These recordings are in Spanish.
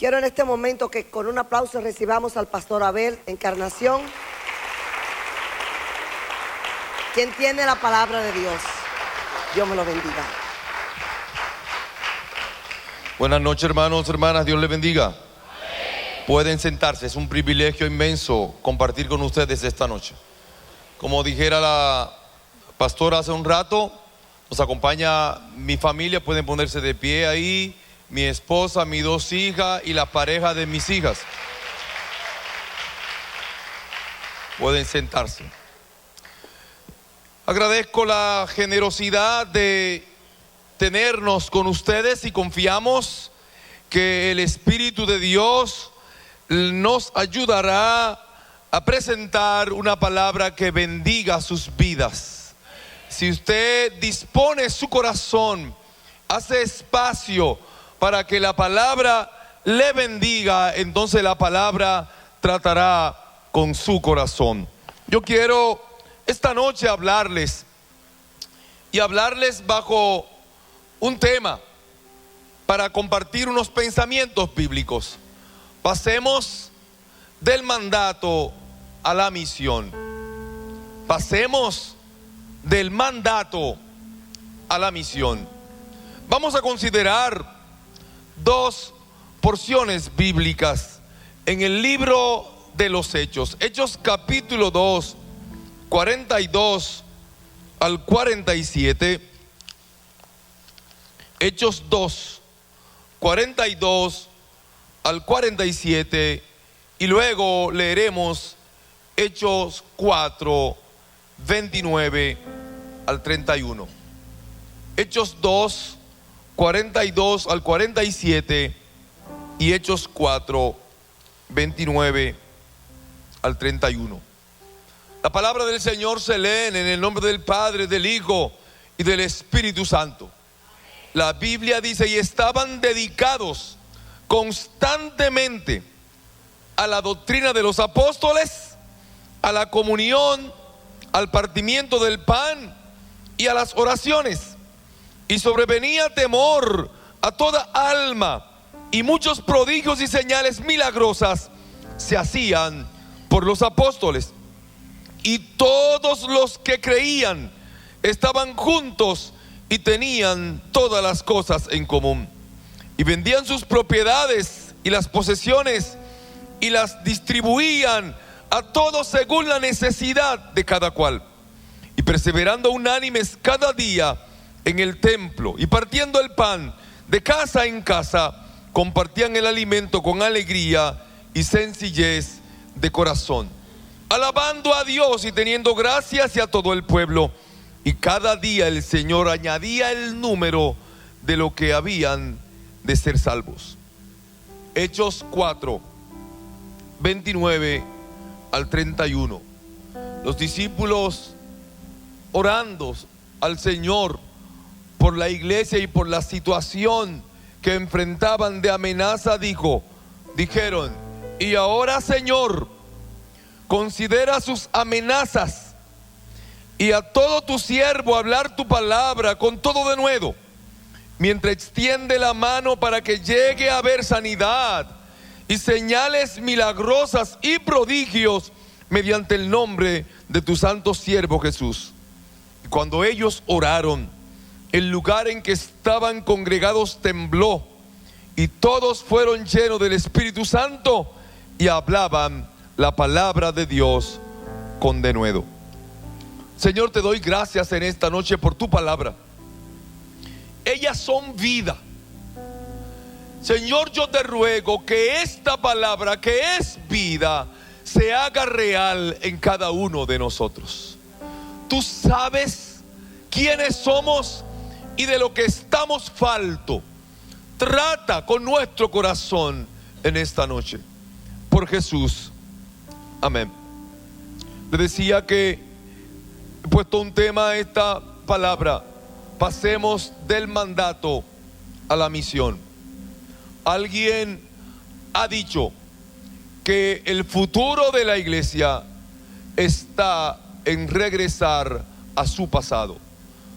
Quiero en este momento que con un aplauso recibamos al pastor Abel Encarnación, quien tiene la palabra de Dios. Dios me lo bendiga. Buenas noches, hermanos, hermanas, Dios les bendiga. Pueden sentarse, es un privilegio inmenso compartir con ustedes esta noche. Como dijera la pastora hace un rato, nos acompaña mi familia, pueden ponerse de pie ahí, mi esposa, mis dos hijas y la pareja de mis hijas. Pueden sentarse. Agradezco la generosidad de tenernos con ustedes y confiamos que el Espíritu de Dios nos ayudará a presentar una palabra que bendiga sus vidas. Si usted dispone su corazón, hace espacio para que la palabra le bendiga, entonces la palabra tratará con su corazón. Yo quiero esta noche hablarles bajo un tema para compartir unos pensamientos bíblicos. Pasemos del mandato a la misión. Pasemos del mandato a la misión. Vamos a considerar dos porciones bíblicas en el libro de los Hechos. Hechos capítulo 2, 42 al 47. Hechos 2, 42 al 47. Y luego leeremos Hechos 4, 29 al 31. Hechos 2, 42 al 47 y Hechos 4, 29 al 31. La palabra del Señor se lee en el nombre del Padre, del Hijo y del Espíritu Santo. La Biblia dice: y estaban dedicados constantemente a la doctrina de los apóstoles, a la comunión, al partimiento del pan y a las oraciones. Y sobrevenía temor a toda alma, y muchos prodigios y señales milagrosas se hacían por los apóstoles. Y todos los que creían estaban juntos y tenían todas las cosas en común. Y vendían sus propiedades y las posesiones y las distribuían a todos según la necesidad de cada cual. Y perseverando unánimes cada día en el templo y partiendo el pan de casa en casa, compartían el alimento con alegría y sencillez de corazón, alabando a Dios y teniendo gracia hacia todo el pueblo. Y cada día el Señor añadía el número de lo que habían de ser salvos. Hechos 4, 29 al 31. Los discípulos, orando al Señor por la iglesia y por la situación que enfrentaban de amenaza, dijeron: y ahora, Señor, considera sus amenazas y a todo tu siervo hablar tu palabra con todo denuedo, mientras extiende la mano para que llegue a haber sanidad y señales milagrosas y prodigios mediante el nombre de tu santo siervo Jesús. Y cuando ellos oraron, el lugar en que estaban congregados tembló, y todos fueron llenos del Espíritu Santo y hablaban la palabra de Dios con denuedo. Señor, te doy gracias en esta noche por tu palabra. Ellas son vida. Señor, yo te ruego que esta palabra, que es vida, se haga real en cada uno de nosotros. Tú sabes quiénes somos y de lo que estamos falto. Trata con nuestro corazón en esta noche. Por Jesús. Amén. Le decía que he puesto un tema a esta palabra: pasemos del mandato a la misión. Alguien ha dicho que el futuro de la iglesia está en regresar a su pasado.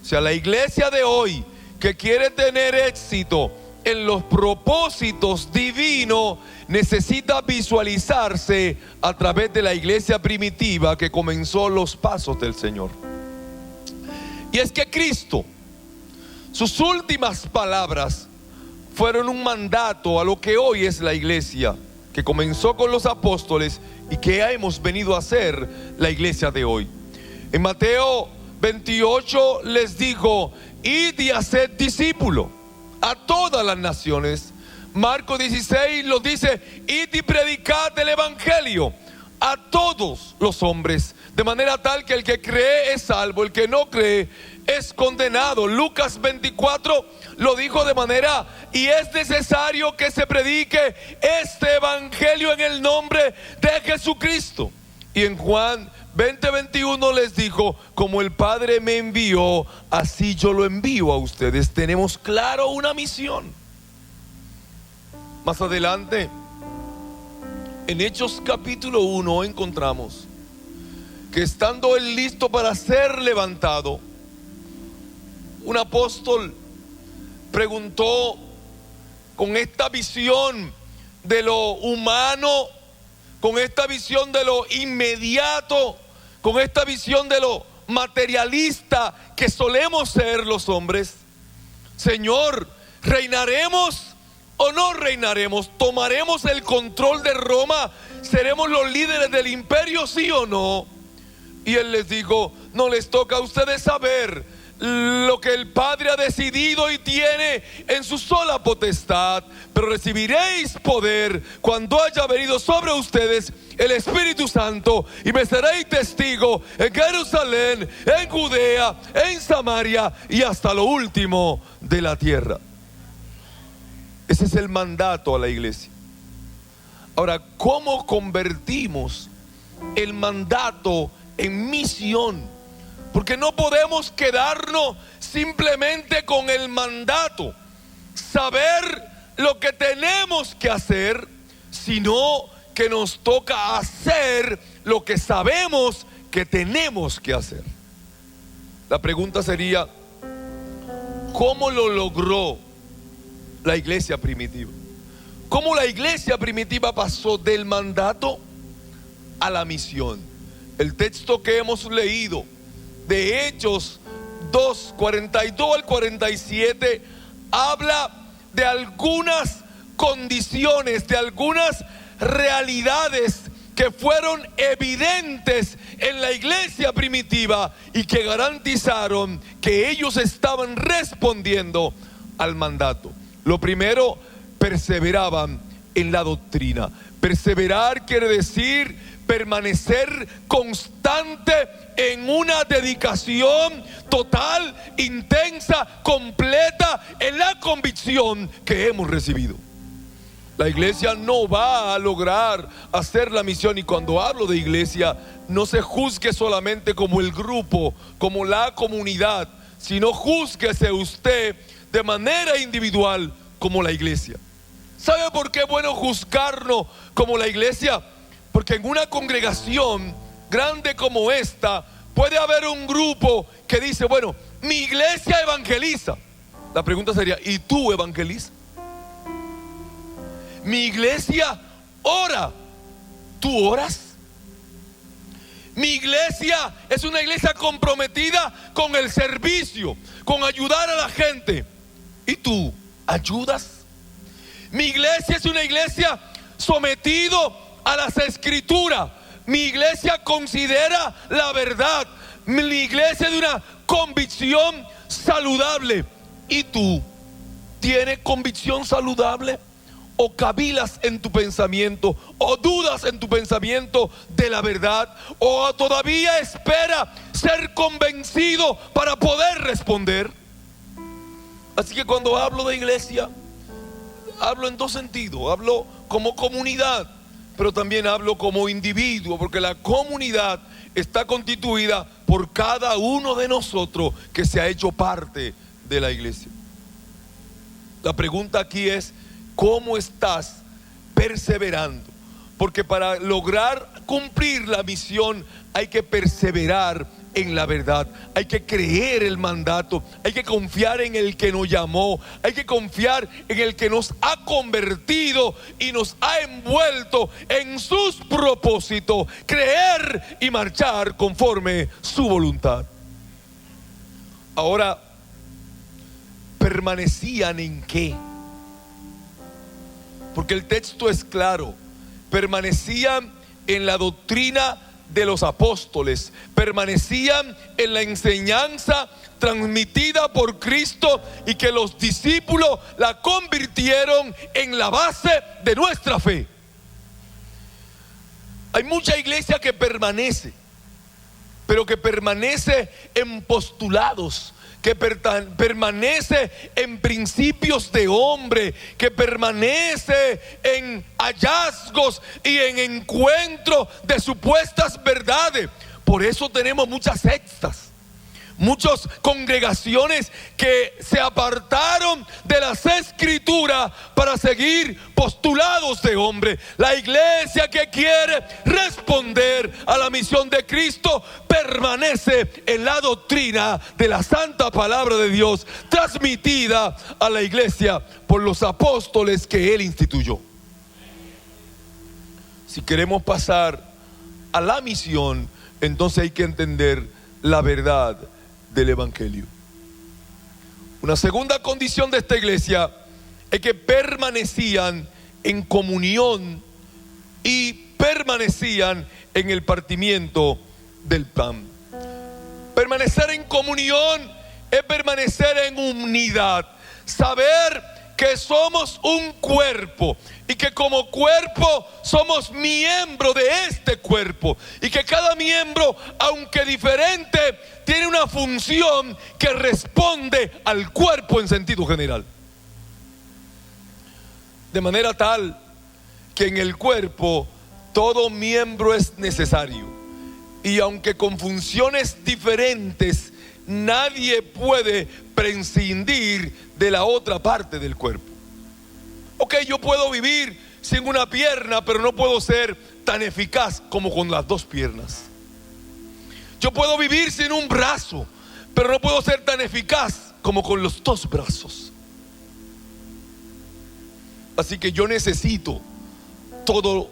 O sea, la iglesia de hoy que quiere tener éxito en los propósitos divinos necesita visualizarse a través de la iglesia primitiva que comenzó los pasos del Señor. Y es que Cristo, sus últimas palabras fueron un mandato a lo que hoy es la iglesia, que comenzó con los apóstoles y que hemos venido a ser la iglesia de hoy. En Mateo 28 les dijo: id y haced discípulos a todas las naciones. Marcos 16 nos dice: id y predicad el evangelio a todos los hombres, de manera tal que el que cree es salvo, el que no cree es condenado. Lucas 24 lo dijo de manera: y es necesario que se predique este evangelio en el nombre de Jesucristo. Y en Juan 20:21 les dijo: como el Padre me envió, así yo lo envío a ustedes. Tenemos claro una misión. Más adelante, en Hechos capítulo 1, encontramos que estando él listo para ser levantado, un apóstol preguntó, con esta visión de lo humano, con esta visión de lo inmediato, con esta visión de lo materialista que solemos ser los hombres: Señor, ¿reinaremos o no reinaremos? ¿Tomaremos el control de Roma? ¿Seremos los líderes del imperio, sí o no? Y él les dijo: no les toca a ustedes saber lo que el Padre ha decidido y tiene en su sola potestad, pero recibiréis poder cuando haya venido sobre ustedes el Espíritu Santo, y me seréis testigo en Jerusalén, en Judea, en Samaria y hasta lo último de la tierra. Ese es el mandato a la iglesia. Ahora, ¿cómo convertimos el mandato en misión? Porque no podemos quedarnos simplemente con el mandato, saber lo que tenemos que hacer, sino que nos toca hacer lo que sabemos que tenemos que hacer. La pregunta sería: ¿cómo lo logró la iglesia primitiva? ¿Cómo la iglesia primitiva pasó del mandato a la misión? El texto que hemos leído de Hechos 2, 42 al 47 habla de algunas condiciones, de algunas realidades que fueron evidentes en la iglesia primitiva y que garantizaron que ellos estaban respondiendo al mandato. Lo primero, perseveraban en la doctrina. Perseverar quiere decir permanecer constante en una dedicación total, intensa, completa en la convicción que hemos recibido. La iglesia no va a lograr hacer la misión, y cuando hablo de iglesia, no se juzgue solamente como el grupo, como la comunidad, sino júzguese usted de manera individual como la iglesia. ¿Sabe por qué es bueno juzgarnos como la iglesia? Porque en una congregación grande como esta puede haber un grupo que dice: bueno, mi iglesia evangeliza. La pregunta sería: ¿y tú evangelizas? Mi iglesia ora. ¿Tú oras? Mi iglesia es una iglesia comprometida con el servicio, con ayudar a la gente. ¿Y tú ayudas? Mi iglesia es una iglesia sometido a las escrituras. Mi iglesia considera la verdad. Mi iglesia es de una convicción saludable. ¿Y tú tienes convicción saludable? ¿O cavilas en tu pensamiento? ¿O dudas en tu pensamiento de la verdad? ¿O todavía espera ser convencido para poder responder? Así que cuando hablo de iglesia, hablo en dos sentidos. Hablo como comunidad, pero también hablo como individuo, porque la comunidad está constituida por cada uno de nosotros que se ha hecho parte de la iglesia. La pregunta aquí es: ¿cómo estás perseverando? Porque para lograr cumplir la misión hay que perseverar en la verdad. Hay que creer el mandato. Hay que confiar en el que nos llamó. Hay que confiar en el que nos ha convertido y nos ha envuelto en sus propósitos. Creer y marchar conforme su voluntad. Ahora, ¿permanecían en qué? Porque el texto es claro. Permanecían en la doctrina de los apóstoles, permanecían en la enseñanza transmitida por Cristo y que los discípulos la convirtieron en la base de nuestra fe. Hay mucha iglesia que permanece, pero que permanece en postulados, que permanece en principios de hombre, que permanece en hallazgos y en encuentro de supuestas verdades. Por eso tenemos muchas sectas, muchas congregaciones que se apartaron de las escrituras para seguir postulados de hombre. La iglesia que quiere responder a la misión de Cristo permanece en la doctrina de la santa palabra de Dios, transmitida a la iglesia por los apóstoles que Él instituyó. Si queremos pasar a la misión, entonces hay que entender la verdad del evangelio. Una segunda condición de esta iglesia es que permanecían en comunión y permanecían en el partimiento del pan. Permanecer en comunión es permanecer en unidad, saber que somos un cuerpo y que como cuerpo somos miembros de este cuerpo y que cada miembro, aunque diferente, tiene una función que responde al cuerpo en sentido general. De manera tal que en el cuerpo todo miembro es necesario y aunque con funciones diferentes, nadie puede prescindir de la otra parte del cuerpo. Ok, yo puedo vivir sin una pierna, pero no puedo ser tan eficaz como con las dos piernas. Yo puedo vivir sin un brazo, pero no puedo ser tan eficaz como con los dos brazos. Así que yo necesito todos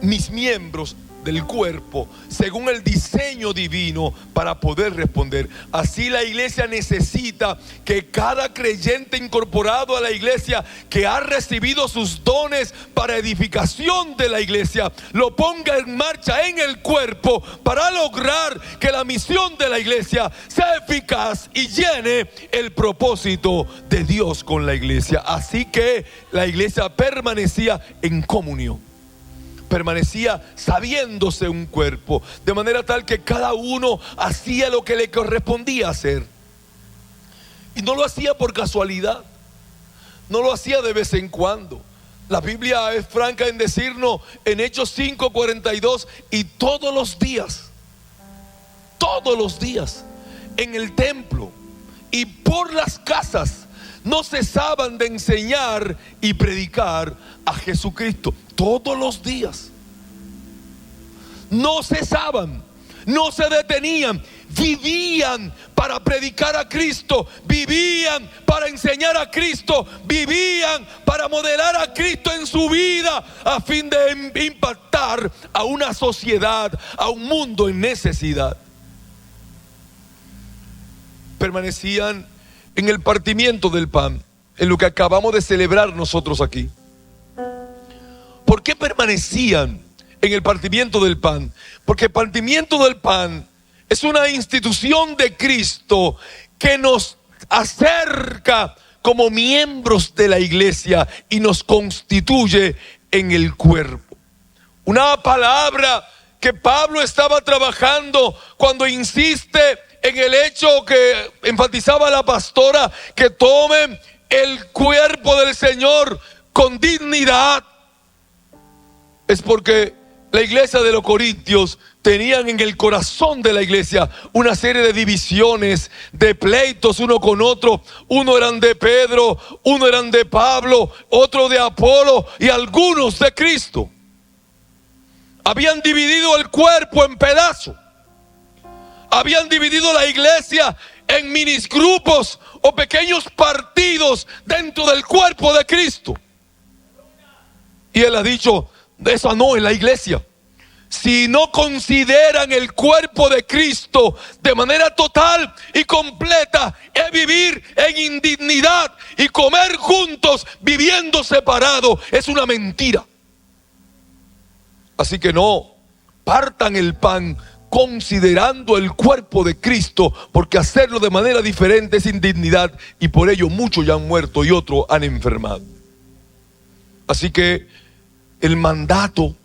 mis miembros del cuerpo según el diseño divino para poder responder. Así la iglesia necesita que cada creyente incorporado a la iglesia que ha recibido sus dones para edificación de la iglesia lo ponga en marcha en el cuerpo para lograr que la misión de la iglesia sea eficaz y llene el propósito de Dios con la iglesia. Así que la iglesia permanecía en comunión, permanecía sabiéndose un cuerpo, de manera tal que cada uno hacía lo que le correspondía hacer. Y no lo hacía por casualidad, no lo hacía de vez en cuando. La Biblia es franca en decirnos en Hechos 5:42, y todos los días, en el templo y por las casas, no cesaban de enseñar y predicar a Jesucristo. Todos los días. No cesaban, no se detenían, vivían para predicar a Cristo, vivían para enseñar a Cristo, vivían para modelar a Cristo en su vida a fin de impactar a una sociedad, a un mundo en necesidad. Permanecían en el partimiento del pan, en lo que acabamos de celebrar nosotros aquí. ¿Por qué permanecían en el partimiento del pan? Porque el partimiento del pan es una institución de Cristo que nos acerca como miembros de la iglesia y nos constituye en el cuerpo. Una palabra que Pablo estaba trabajando cuando insiste en el hecho que enfatizaba la pastora, que tomen el cuerpo del Señor con dignidad. Es porque la iglesia de los Corintios tenían en el corazón de la iglesia una serie de divisiones, de pleitos uno con otro. Uno eran de Pedro, uno eran de Pablo, otro de Apolo y algunos de Cristo. Habían dividido el cuerpo en pedazos. habían dividido la iglesia en minisgrupos o pequeños partidos dentro del cuerpo de Cristo. Y él ha dicho, esa no es la iglesia. Si no consideran el cuerpo de Cristo de manera total y completa, es vivir en indignidad y comer juntos viviendo separados. Es una mentira. Así que no partan el pan considerando el cuerpo de Cristo, porque hacerlo de manera diferente es indignidad, y por ello muchos ya han muerto y otros han enfermado. Así que el mandato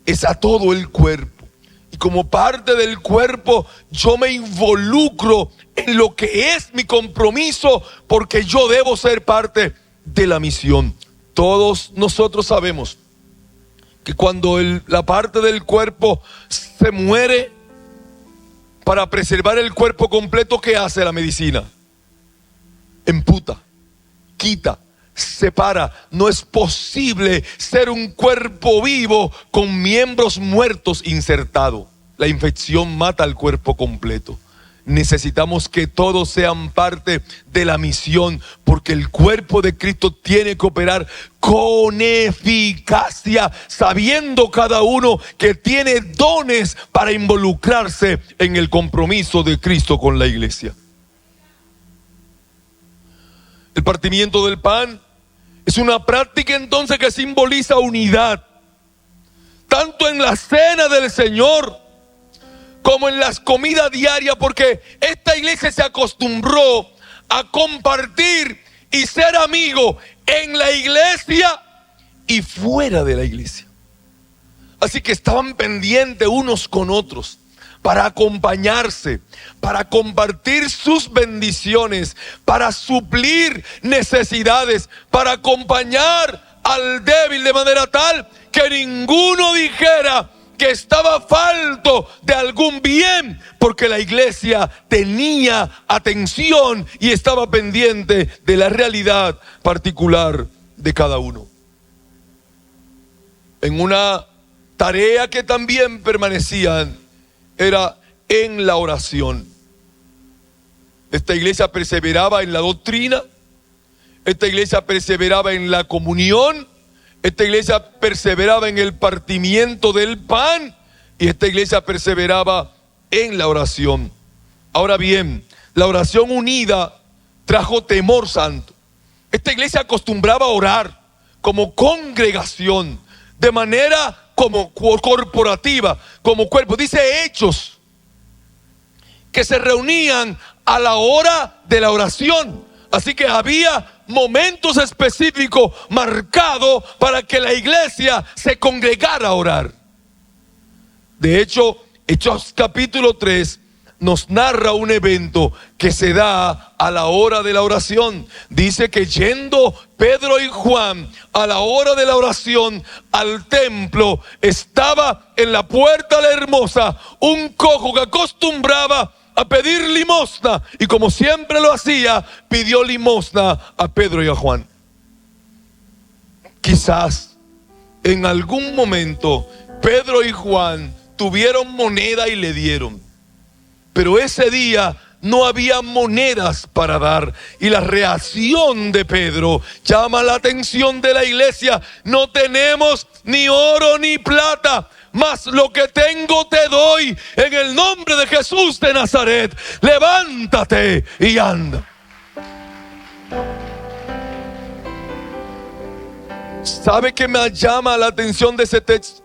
es a todo el cuerpo, y como parte del cuerpo yo me involucro en lo que es mi compromiso, porque yo debo ser parte de la misión. Todos nosotros sabemos que cuando la parte del cuerpo se muere, para preservar el cuerpo completo, ¿qué hace la medicina? Amputa, quita, separa. No es posible ser un cuerpo vivo con miembros muertos insertados. La infección mata al cuerpo completo. Necesitamos que todos sean parte de la misión, porque el cuerpo de Cristo tiene que operar con eficacia, sabiendo cada uno que tiene dones para involucrarse en el compromiso de Cristo con la iglesia. El partimiento del pan es una práctica entonces que simboliza unidad, tanto en la cena del Señor como en las comidas diarias, porque esta iglesia se acostumbró a compartir y ser amigo en la iglesia y fuera de la iglesia. Así que estaban pendientes unos con otros para acompañarse, para compartir sus bendiciones, para suplir necesidades, para acompañar al débil de manera tal que ninguno dijera que estaba falto de algún bien, porque la iglesia tenía atención y estaba pendiente de la realidad particular de cada uno. En una tarea que también permanecían era en la oración. Esta iglesia perseveraba en la doctrina, esta iglesia perseveraba en la comunión, esta iglesia perseveraba en el partimiento del pan, y esta iglesia perseveraba en la oración. Ahora bien, la oración unida trajo temor santo. Esta iglesia acostumbraba a orar como congregación, de manera como corporativa, como cuerpo. Dice Hechos que se reunían a la hora de la oración. Así que había momentos específicos marcados para que la iglesia se congregara a orar. De hecho, Hechos capítulo 3 nos narra un evento que se da a la hora de la oración. Dice que yendo Pedro y Juan a la hora de la oración al templo, estaba en la puerta la hermosa un cojo que acostumbraba a pedir limosna, y como siempre lo hacía, pidió limosna a Pedro y a Juan. Quizás en algún momento Pedro y Juan tuvieron moneda y le dieron, pero ese día no había monedas para dar, y la reacción de Pedro llama la atención de la iglesia. No tenemos ni oro ni plata, mas lo que tengo te doy. En el nombre de Jesús de Nazaret, levántate y anda. ¿Sabe qué me llama la atención de ese texto?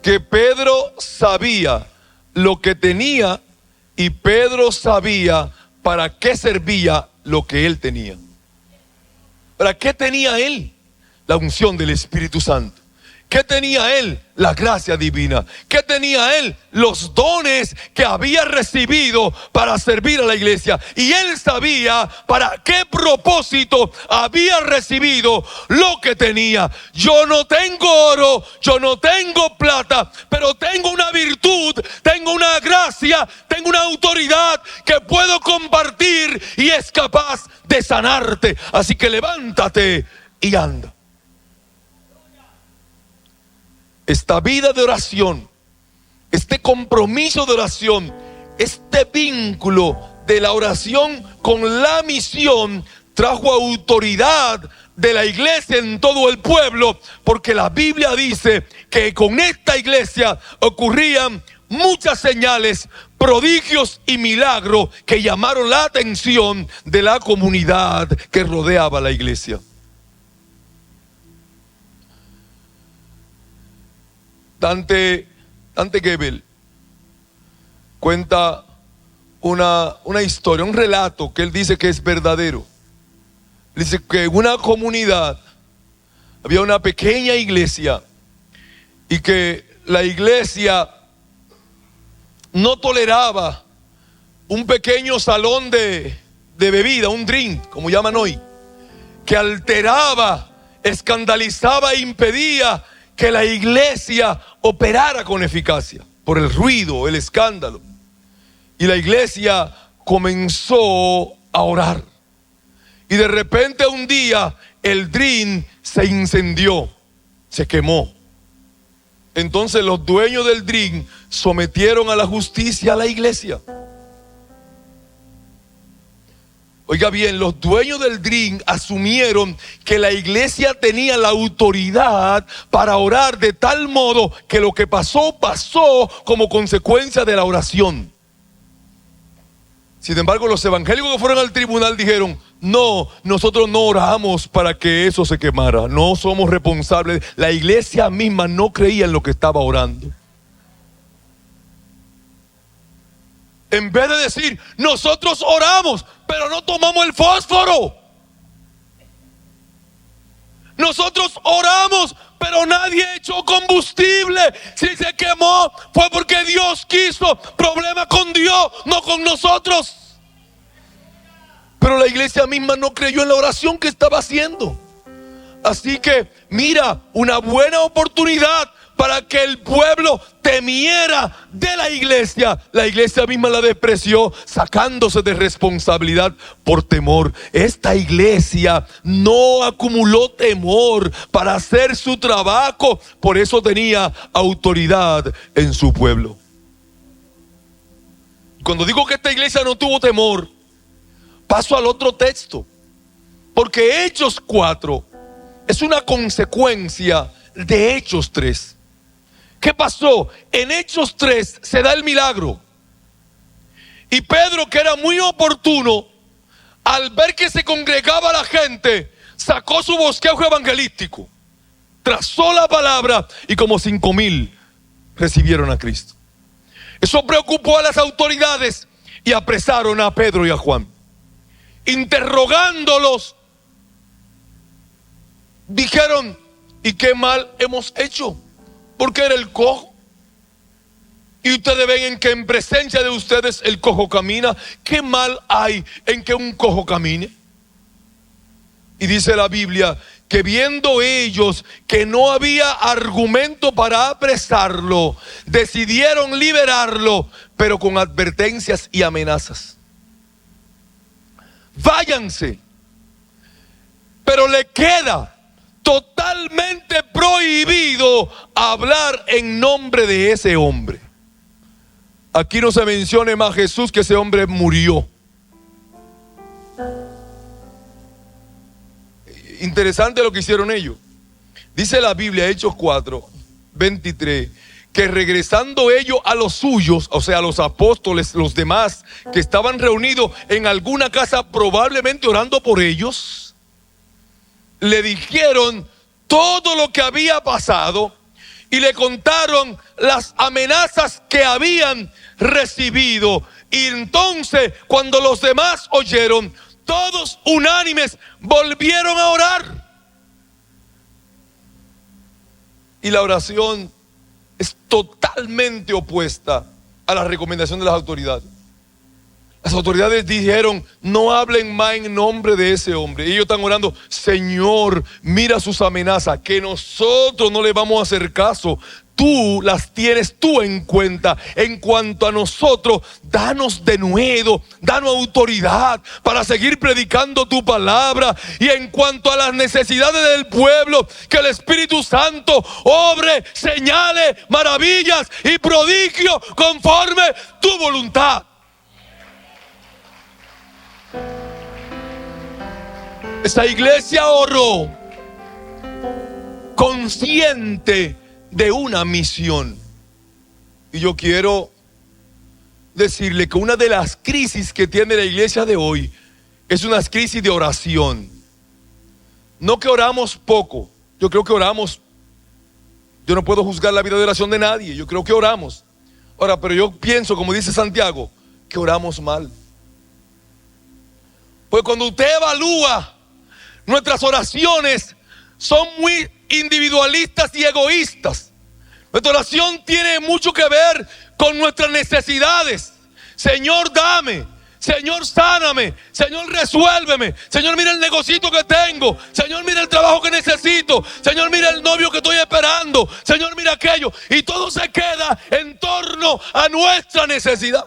Que Pedro sabía lo que tenía, y Pedro sabía para qué servía lo que él tenía. ¿Para qué tenía él? La unción del Espíritu Santo. ¿Qué tenía él? La gracia divina. ¿Qué tenía él? Los dones que había recibido para servir a la iglesia. Y él sabía para qué propósito había recibido lo que tenía. Yo no tengo oro, yo no tengo plata, pero tengo una virtud, tengo una gracia, tengo una autoridad que puedo compartir y es capaz de sanarte. Así que levántate y anda. Esta vida de oración, este compromiso de oración este vínculo de la oración con la misión trajo autoridad de la iglesia en todo el pueblo, porque la Biblia dice que con esta iglesia ocurrían muchas señales, prodigios y milagros que llamaron la atención de la comunidad que rodeaba la iglesia. Dante Gebel cuenta una historia, un relato que él dice que es verdadero. Dice que en una comunidad había una pequeña iglesia y que la iglesia no toleraba un pequeño salón de bebida, un drink, como llaman hoy, que alteraba, escandalizaba e impedía que la iglesia operara con eficacia por el ruido, el escándalo. Y la iglesia comenzó a orar. Y de repente un día el drink se incendió, se quemó. Entonces los dueños del drink sometieron a la justicia a la iglesia. Oiga bien, los dueños del drink asumieron que la iglesia tenía la autoridad para orar, de tal modo que lo que pasó como consecuencia de la oración. Sin embargo, los evangélicos que fueron al tribunal dijeron: no, nosotros no oramos para que eso se quemara, no somos responsables. La iglesia misma no creía en lo que estaba orando. En vez de decir: nosotros oramos, pero no tomamos el fósforo. Nosotros oramos, pero nadie echó combustible. Si se quemó, fue porque Dios quiso. Problema con Dios, no con nosotros. Pero la iglesia misma no creyó en la oración que estaba haciendo. Así que mira, una buena oportunidad para que el pueblo temiera de la iglesia. La iglesia misma la despreció, sacándose de responsabilidad por temor. Esta iglesia no acumuló temor para hacer su trabajo, por eso tenía autoridad en su pueblo. Cuando digo que esta iglesia no tuvo temor, paso al otro texto, porque Hechos 4 es una consecuencia de Hechos 3. ¿Qué pasó? En Hechos 3 se da el milagro. Y Pedro, que era muy oportuno, al ver que se congregaba la gente, sacó su bosquejo evangelístico, trazó la palabra y como 5,000 recibieron a Cristo. Eso preocupó a las autoridades y apresaron a Pedro y a Juan. Interrogándolos, dijeron: ¿y qué mal hemos hecho? Porque era el cojo. Y ustedes ven en que en presencia de ustedes el cojo camina. ¿Qué mal hay en que un cojo camine? Y dice la Biblia que viendo ellos que no había argumento para apresarlo, decidieron liberarlo, pero con advertencias y amenazas. Váyanse, pero le queda totalmente prohibido hablar en nombre de ese hombre. Aquí no se menciona más Jesús, que ese hombre murió. Interesante lo que hicieron ellos. Dice la Biblia, Hechos 4, 23, que regresando ellos a los suyos, o sea, a los apóstoles, los demás que estaban reunidos en alguna casa, probablemente orando por ellos, le dijeron todo lo que había pasado y le contaron las amenazas que habían recibido. Y entonces, cuando los demás oyeron, todos unánimes volvieron a orar. Y la oración es totalmente opuesta a la recomendación de las autoridades. Las autoridades dijeron: no hablen más en nombre de ese hombre. Y ellos están orando: Señor, mira sus amenazas, que nosotros no le vamos a hacer caso. tú las tienes tú en cuenta. En cuanto a nosotros, danos denuedo, danos autoridad para seguir predicando tu palabra. Y en cuanto a las necesidades del pueblo, que el Espíritu Santo obre señales, maravillas y prodigios conforme tu voluntad. Esta iglesia oró consciente de una misión. Y yo quiero decirle que una de las crisis que tiene la iglesia de hoy es una crisis de oración. No que oramos poco, yo creo que oramos. Yo no puedo juzgar la vida de oración de nadie, yo creo que oramos. Ahora, pero yo pienso, como dice Santiago, que oramos mal. Pues cuando usted evalúa, nuestras oraciones son muy individualistas y egoístas. Nuestra oración tiene mucho que ver con nuestras necesidades. Señor, dame. Señor, sáname. Señor, resuélveme. Señor, mira el negocito que tengo. Señor, mira el trabajo que necesito. Señor, mira el novio que estoy esperando. Señor, mira aquello. Y todo se queda en torno a nuestra necesidad.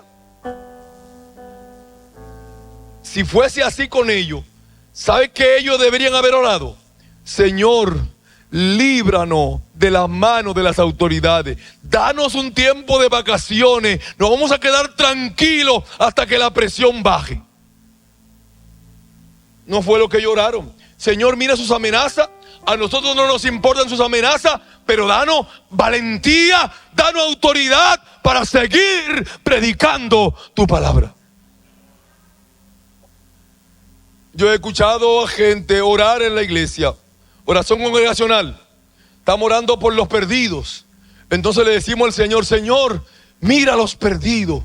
Si fuese así con ellos, ¿sabe qué ellos deberían haber orado? Señor, líbranos de las manos de las autoridades. Danos un tiempo de vacaciones. Nos vamos a quedar tranquilos hasta que la presión baje. No fue lo que ellos oraron. Señor, mira sus amenazas. A nosotros no nos importan sus amenazas, pero danos valentía, danos autoridad para seguir predicando tu palabra. Yo he escuchado a gente orar en la iglesia, oración congregacional. Estamos orando por los perdidos. Entonces le decimos al Señor: Señor, mira a los perdidos,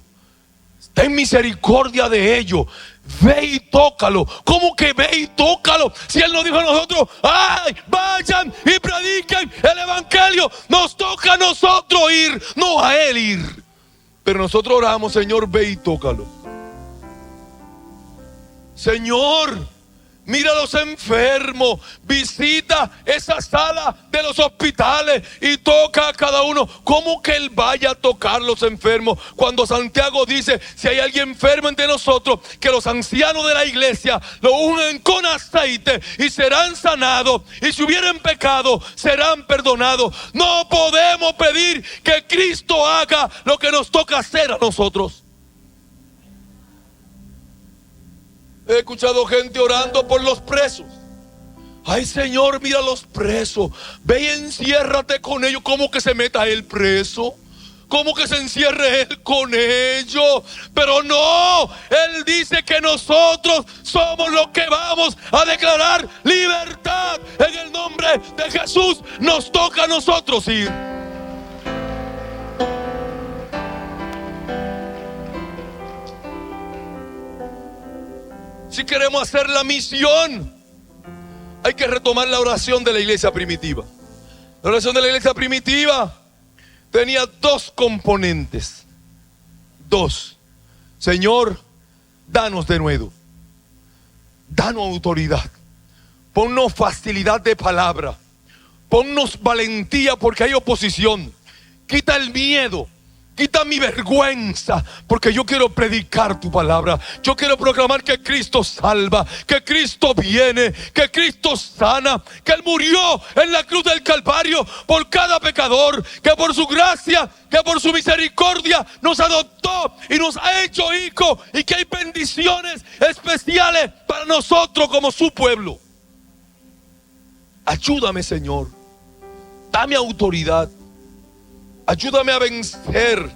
ten misericordia de ellos, ve y tócalo. ¿Cómo que ve y tócalo? Si Él nos dijo a nosotros: ay, vayan y prediquen el evangelio. Nos toca a nosotros ir, no a Él ir. Pero nosotros oramos: Señor, ve y tócalo. Señor, mira a los enfermos, visita esa sala de los hospitales y toca a cada uno. ¿Cómo que Él vaya a tocar a los enfermos? Cuando Santiago dice: si hay alguien enfermo entre nosotros, que los ancianos de la iglesia lo unen con aceite y serán sanados, y si hubieren pecado serán perdonados. No podemos pedir que Cristo haga lo que nos toca hacer a nosotros. He escuchado gente orando por los presos. Ay, Señor, mira a los presos, ve y enciérrate con ellos. ¿Cómo que se meta él preso? ¿Cómo que se encierre él con ellos? Pero no, Él dice que nosotros somos los que vamos a declarar libertad. En el nombre de Jesús nos toca a nosotros ir. Si queremos hacer la misión, hay que retomar la oración de la iglesia primitiva. La oración de la iglesia primitiva tenía dos componentes. Dos. Señor, danos denuedo. Danos autoridad. Ponnos facilidad de palabra. Ponnos valentía porque hay oposición. Quita el miedo. Quita mi vergüenza, porque yo quiero predicar tu palabra. Yo quiero proclamar que Cristo salva, que Cristo viene, que Cristo sana, que Él murió en la cruz del Calvario por cada pecador, que por su gracia, que por su misericordia nos adoptó y nos ha hecho hijos, y que hay bendiciones especiales para nosotros como su pueblo. Ayúdame, Señor. Dame autoridad. Ayúdame a vencer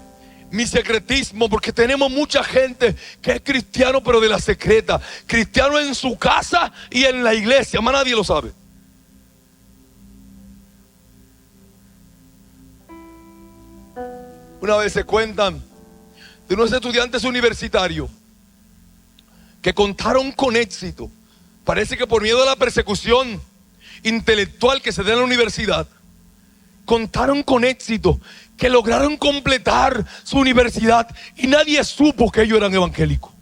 mi secretismo, porque tenemos mucha gente que es cristiano pero de la secreta. Cristiano en su casa y en la iglesia, más nadie lo sabe. Una vez se cuentan de unos estudiantes universitarios que contaron con éxito, parece que por miedo a la persecución intelectual que se da en la universidad, contaron con éxito que lograron completar su universidad y nadie supo que ellos eran evangélicos.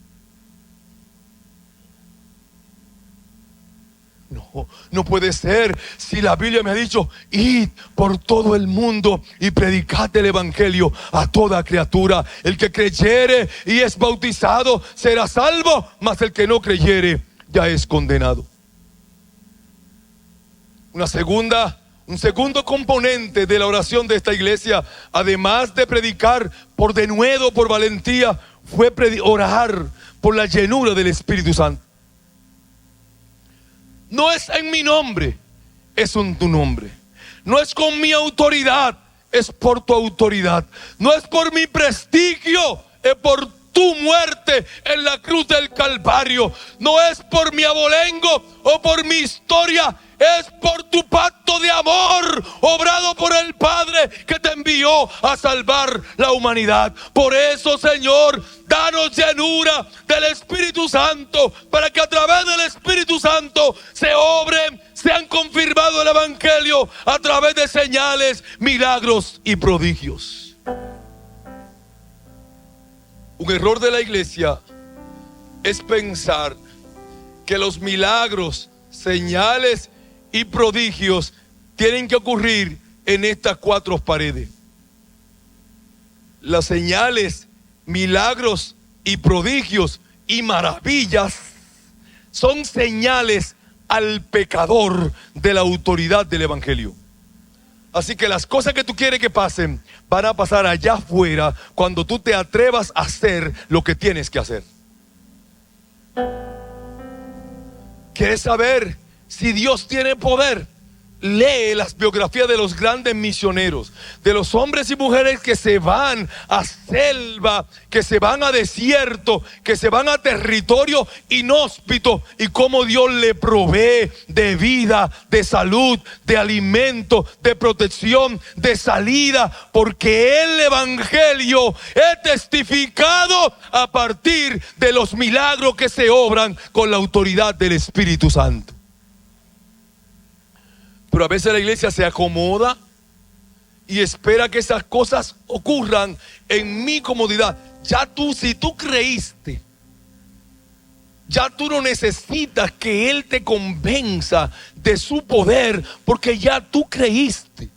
No puede ser. Si la Biblia me ha dicho: id por todo el mundo y predicad el evangelio a toda criatura. El que creyere y es bautizado será salvo, mas el que no creyere ya es condenado. Un segundo componente de la oración de esta iglesia, además de predicar por denuedo, por valentía, fue orar por la llenura del Espíritu Santo. No es en mi nombre, es en tu nombre. No es con mi autoridad, es por tu autoridad. No es por mi prestigio, es por tu muerte en la cruz del Calvario. No es por mi abolengo o por mi historia, es por tu pacto de amor obrado por el Padre que te envió a salvar la humanidad. Por eso, Señor, danos llenura del Espíritu Santo, para que a través del Espíritu Santo sean confirmado el evangelio a través de señales, milagros y prodigios. Un error de la iglesia es pensar que los milagros, señales y prodigios tienen que ocurrir en estas 4 paredes. Las señales, milagros y prodigios y maravillas son señales al pecador de la autoridad del evangelio. Así que las cosas que tú quieres que pasen van a pasar allá afuera cuando tú te atrevas a hacer lo que tienes que hacer. ¿Quieres saber si Dios tiene poder? Lee las biografías de los grandes misioneros, de los hombres y mujeres que se van a selva, que se van a desierto, que se van a territorio inhóspito, y cómo Dios le provee de vida, de salud, de alimento, de protección, de salida, porque el evangelio es testificado a partir de los milagros que se obran con la autoridad del Espíritu Santo. Pero a veces la iglesia se acomoda y espera que esas cosas ocurran en mi comodidad. Si tú creíste, ya tú no necesitas que Él te convenza de su poder, porque ya tú creíste.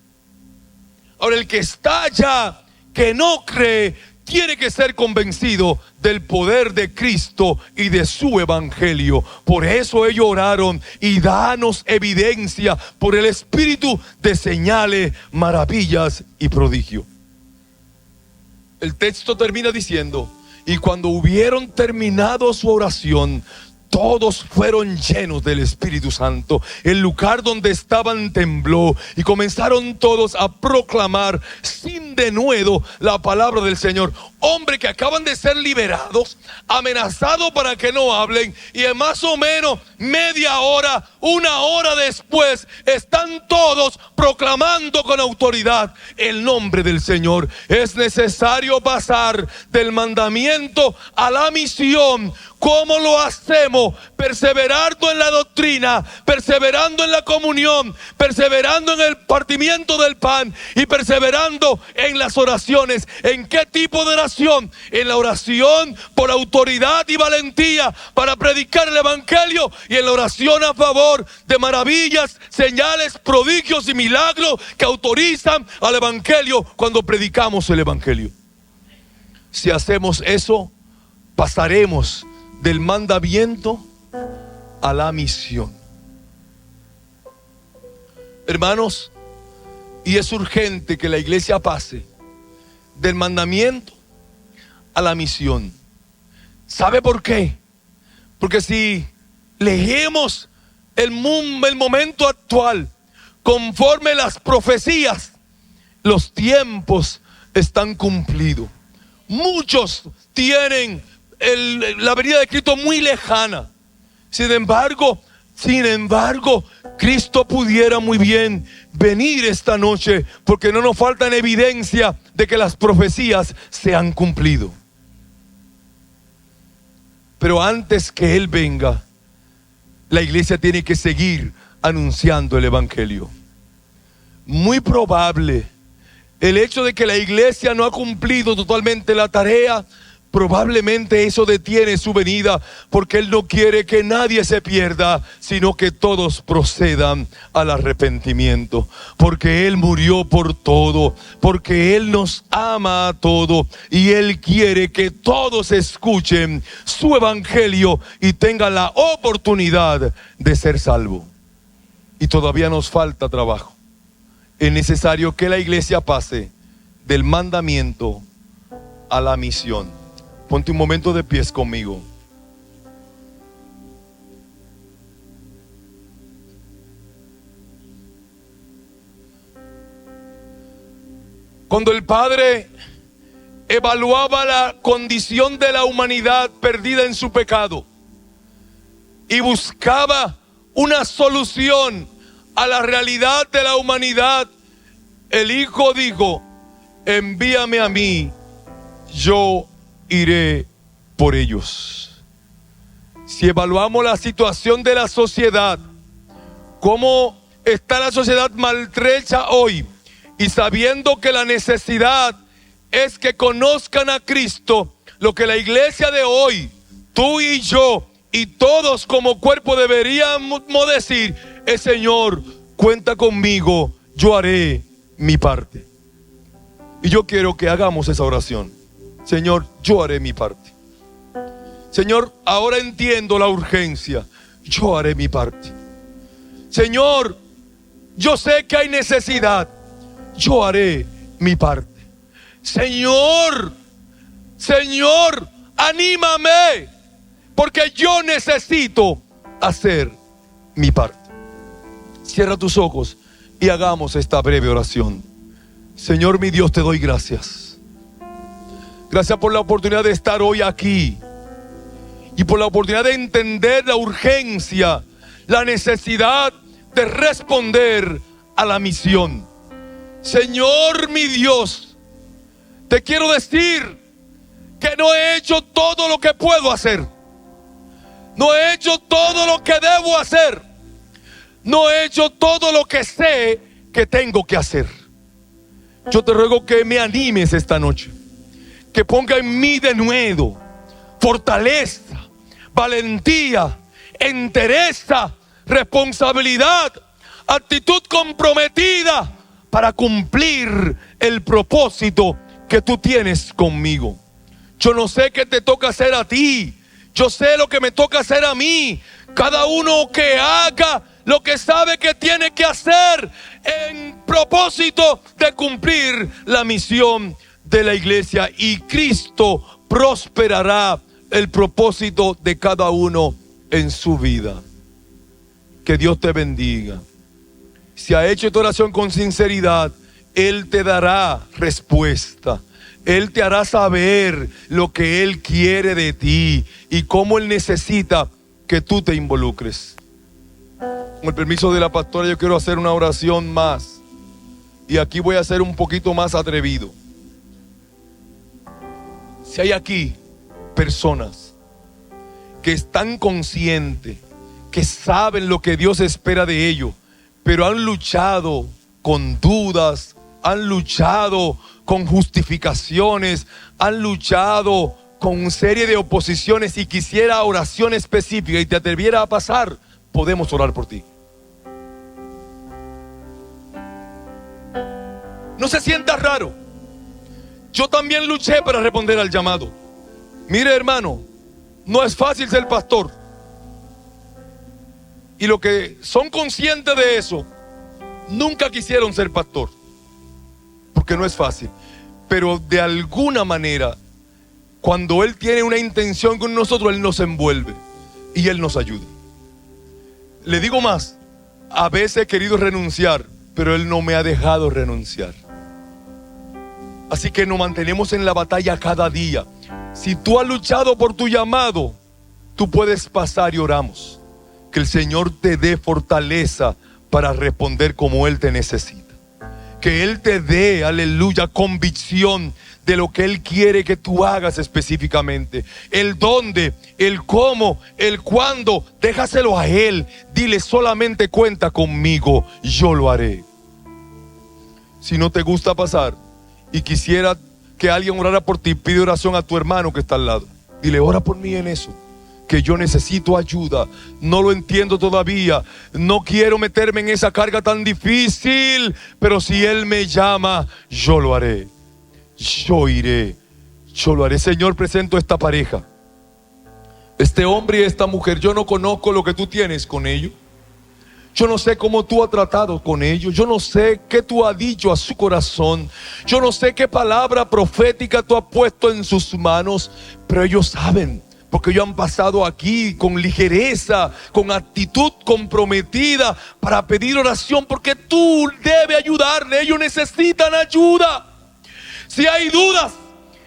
Ahora, el que está allá, que no cree, tiene que ser convencido del poder de Cristo y de su evangelio. Por eso ellos oraron: y danos evidencia por el Espíritu de señales, maravillas y prodigios. El texto termina diciendo: y cuando hubieron terminado su oración, todos fueron llenos del Espíritu Santo. El lugar donde estaban tembló, y comenzaron todos a proclamar sin denuedo la palabra del Señor. Hombres que acaban de ser liberados, amenazados para que no hablen, y en más o menos media hora, 1 hora después, están todos proclamando con autoridad el nombre del Señor. Es necesario pasar del mandamiento a la misión. ¿Cómo lo hacemos? Perseverando en la doctrina, perseverando en la comunión, perseverando en el partimiento del pan y perseverando en las oraciones. ¿En qué tipo de oración? En la oración por autoridad y valentía para predicar el evangelio, y en la oración a favor de maravillas, señales, prodigios y milagros que autorizan al evangelio cuando predicamos el evangelio. Si hacemos eso, pasaremos del mandamiento a la misión. Hermanos, y es urgente que la iglesia pase del mandamiento a la misión. ¿Sabe por qué? Porque si leemos el momento actual conforme las profecías, los tiempos están cumplidos. Muchos tienen la venida de Cristo muy lejana. Sin embargo, Cristo pudiera muy bien venir esta noche, porque no nos faltan evidencia de que las profecías se han cumplido. Pero antes que Él venga, la iglesia tiene que seguir anunciando el evangelio. Muy probable el hecho de que la iglesia no ha cumplido totalmente la tarea probablemente eso detiene su venida, porque Él no quiere que nadie se pierda, sino que todos procedan al arrepentimiento, porque Él murió por todo, porque Él nos ama a todo, y Él quiere que todos escuchen su evangelio y tengan la oportunidad de ser salvos. Y todavía nos falta trabajo. Es necesario que la iglesia pase del mandamiento a la misión. Ponte un momento de pies conmigo. Cuando el Padre evaluaba la condición de la humanidad perdida en su pecado y buscaba una solución a la realidad de la humanidad, el Hijo dijo: envíame a mí, yo iré por ellos. Si evaluamos la situación de la sociedad, cómo está la sociedad maltrecha hoy, y sabiendo que la necesidad es que conozcan a Cristo, lo que la iglesia de hoy, tú y yo y todos como cuerpo deberíamos decir es: Señor, cuenta conmigo, yo haré mi parte. Y yo quiero que hagamos esa oración. Señor, yo haré mi parte. Señor, ahora entiendo la urgencia, yo haré mi parte. Señor, yo sé que hay necesidad, yo haré mi parte. Señor, Señor, anímame, porque yo necesito hacer mi parte. Cierra tus ojos y hagamos esta breve oración. Señor mi Dios, te doy gracias. Gracias por la oportunidad de estar hoy aquí y por la oportunidad de entender la urgencia, la necesidad de responder a la misión. Señor mi Dios, te quiero decir que no he hecho todo lo que puedo hacer. No he hecho todo lo que debo hacer. No he hecho todo lo que sé que tengo que hacer. Yo te ruego que me animes esta noche, que ponga en mí de nuevo fortaleza, valentía, entereza, responsabilidad, actitud comprometida para cumplir el propósito que tú tienes conmigo. Yo no sé qué te toca hacer a ti, yo sé lo que me toca hacer a mí. Cada uno que haga lo que sabe que tiene que hacer en propósito de cumplir la misión de la iglesia, y Cristo prosperará el propósito de cada uno en su vida. Que Dios te bendiga. Si has hecho tu oración con sinceridad, Él te dará respuesta. Él te hará saber lo que Él quiere de ti y cómo Él necesita que tú te involucres. Con el permiso de la pastora, yo quiero hacer una oración más. Y aquí voy a ser un poquito más atrevido. Si hay aquí personas que están conscientes, que saben lo que Dios espera de ellos, pero han luchado con dudas, han luchado con justificaciones, han luchado con una serie de oposiciones, y quisiera oración específica y te atreviera a pasar, podemos orar por ti. No se sienta raro. Yo también luché para responder al llamado. Mire, hermano, no es fácil ser pastor. Y los que son conscientes de eso nunca quisieron ser pastor, porque no es fácil. Pero de alguna manera, cuando Él tiene una intención con nosotros, Él nos envuelve y Él nos ayuda. Le digo más, a veces he querido renunciar, pero Él no me ha dejado renunciar. Así que nos mantenemos en la batalla cada día. Si tú has luchado por tu llamado, tú puedes pasar y oramos. Que el Señor te dé fortaleza para responder como Él te necesita. Que Él te dé, aleluya, convicción de lo que Él quiere que tú hagas específicamente. El dónde, el cómo, el cuándo, déjaselo a Él. Dile: solamente cuenta conmigo, yo lo haré. Si no te gusta pasar y quisiera que alguien orara por ti, pide oración a tu hermano que está al lado. Dile, ora por mí en eso, que yo necesito ayuda, no lo entiendo todavía, no quiero meterme en esa carga tan difícil, pero si Él me llama, yo lo haré, yo iré, yo lo haré. Señor, presento esta pareja, este hombre y esta mujer. Yo no conozco lo que tú tienes con ellos, yo no sé cómo tú has tratado con ellos, yo no sé qué tú has dicho a su corazón, yo no sé qué palabra profética tú has puesto en sus manos, pero ellos saben, porque ellos han pasado aquí con ligereza, con actitud comprometida para pedir oración, porque tú debes ayudarle. Ellos necesitan ayuda. Si hay dudas,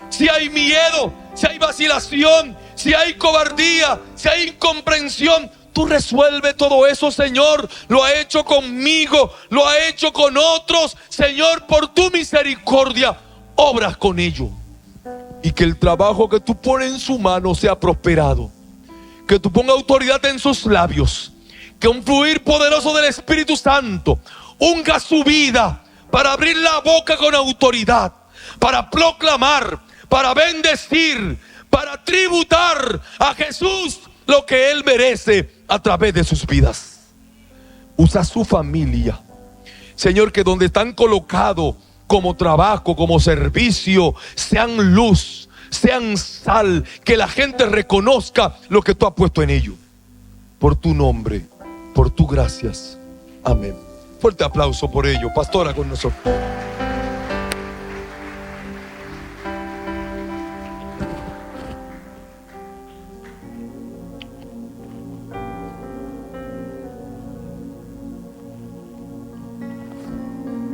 si hay miedo, si hay vacilación, si hay cobardía, si hay incomprensión, tú resuelve todo eso, Señor. Lo ha hecho conmigo, lo ha hecho con otros. Señor, por tu misericordia, obras con ellos. Y que el trabajo que tú pones en su mano sea prosperado. Que tú pongas autoridad en sus labios. Que un fluir poderoso del Espíritu Santo unga su vida para abrir la boca con autoridad, para proclamar, para bendecir, para tributar a Jesús lo que Él merece a través de sus vidas. Usa su familia, Señor, que donde están colocados como trabajo, como servicio, sean luz, sean sal, que la gente reconozca lo que tú has puesto en ellos. Por tu nombre, por tu gracias. Amén. Fuerte aplauso por ello. Pastora con nosotros.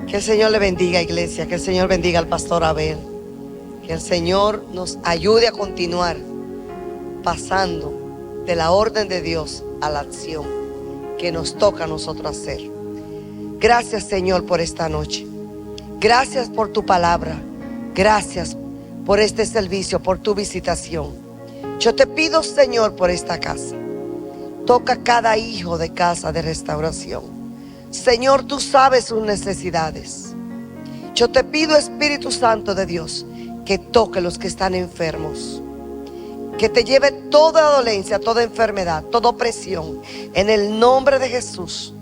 Que el Señor le bendiga, iglesia. Que el Señor bendiga al pastor Abel. Que el Señor nos ayude a continuar pasando de la orden de Dios a la acción que nos toca a nosotros hacer. Gracias, Señor, por esta noche. Gracias por tu palabra. Gracias por este servicio, por tu visitación. Yo te pido, Señor, por esta casa. Toca cada hijo de casa de restauración. Señor, tú sabes sus necesidades. Yo te pido, Espíritu Santo de Dios, que toque los que están enfermos, que te lleve toda dolencia, toda enfermedad, toda opresión, en el nombre de Jesús.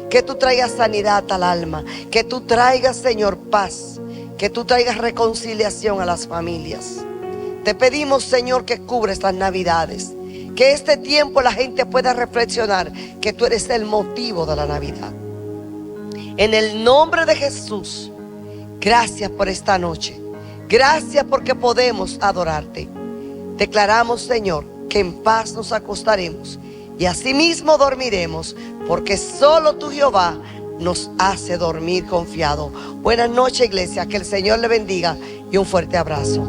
Que tú traigas sanidad al alma, que tú traigas, Señor, paz, que tú traigas reconciliación a las familias. Te pedimos, Señor, que cubra estas navidades, que este tiempo la gente pueda reflexionar que tú eres el motivo de la Navidad. En el nombre de Jesús, gracias por esta noche. Gracias porque podemos adorarte. Declaramos, Señor, que en paz nos acostaremos y asimismo dormiremos, porque solo tú, Jehová, nos hace dormir confiado. Buenas noches, iglesia. Que el Señor le bendiga y un fuerte abrazo.